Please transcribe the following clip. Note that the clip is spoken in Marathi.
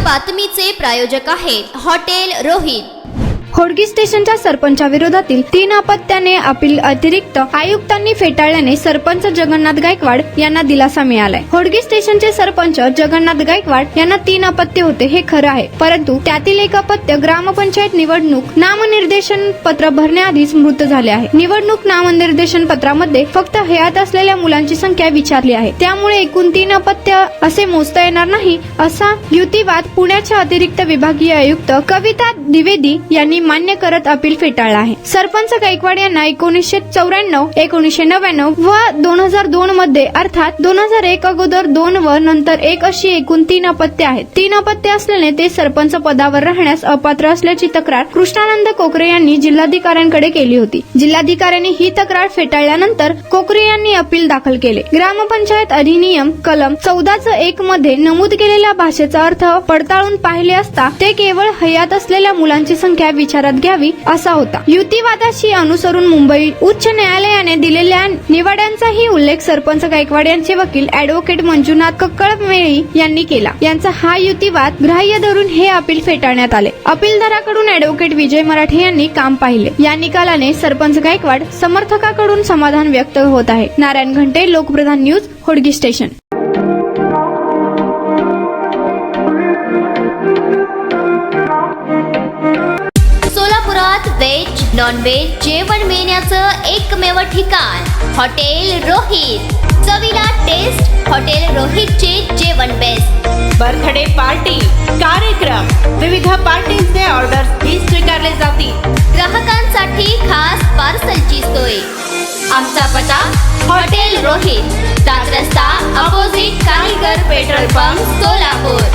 बातमीचे प्रायोजक आहेत हॉटेल रोहित। होडगी स्टेशनच्या सरपंचाविरोधातील 3 अपत्याने अपील अतिरिक्त आयुक्तांनी फेटाळल्याने सरपंच जगन्नाथ गायकवाड यांना दिलासा मिळालाय। होडगी स्टेशनचे सरपंच जगन्नाथ गायकवाड यांना 3 अपत्य होते हे खरं आहे, परंतु त्यातील एक अपत्य ग्रामपंचायत निवडणूक नामनिर्देशन पत्र भरण्याआधीच मृत झाले आहे। निवडणूक नामनिर्देशन पत्रामध्ये फक्त हयात असलेल्या मुलांची संख्या विचारली आहे, त्यामुळे एकूण 3 अपत्य असे मोजता येणार नाही असा युक्तिवाद पुण्याच्या अतिरिक्त विभागीय आयुक्त कविता द्विवेदी यांनी मान्य करत अपील फेटाळला आहे। सरपंच गायकवाड यांना 1994, 1999 व 2002 मध्ये अर्थात 2001 अगोदर 2 व नंतर 1 अशी एकूण 3 अपत्य आहेत। 3 अपत्य असल्याने ते सरपंच पदावर राहण्यास अपात्र असल्याची तक्रार कृष्णानंद कोकरे यांनी जिल्हाधिकाऱ्यांकडे केली होती। जिल्हाधिकाऱ्यांनी ही तक्रार फेटाळल्यानंतर कोकरे यांनी अपील दाखल केले। ग्रामपंचायत अधिनियम कलम 14(1) मध्ये नमूद केलेल्या भाषेचा अर्थ पडताळून पाहिले असता ते केवळ हयात असलेल्या मुलांची संख्या विचारात घ्यावी असा होता। युक्तिवादाशी अनुसरून मुंबई उच्च न्यायालयाने दिलेल्या निवाड्यांचाही उल्लेख सरपंच गायकवाड यांचे वकील ॲडव्होकेट मंजुनाथ कक्कळमेळी यांनी केला। यांचा हा युक्तिवाद ग्राह्य धरून हे अपील फेटाळण्यात आले। अपीलदाराकडून ॲडव्होकेट विजय मराठे यांनी काम पाहिले। या निकालाने सरपंच गायकवाड समर्थकांकडून समाधान व्यक्त होत आहे। नारायण घंटे, लोकप्रधान न्यूज, होडगी स्टेशन। सोलापुरात व्हेज नॉन व्हेज जेवण मिळण्याचं एकमेव ठिकाण हॉटेल रोहित। चवीला टेस्ट, हॉटेल रोहितचे जेवण बेस्ट। बर्थडे पार्टी, कार्यक्रम, विविध पार्टींचे ऑर्डर्स ही स्वीकारले जातील। ग्राहकांसाठी खास पार्सलची सोय। आमचा पत्ता हॉटेल रोहित, दादरस्ता अपोजिट कारीगर पेट्रोल पंप, सोलापूर।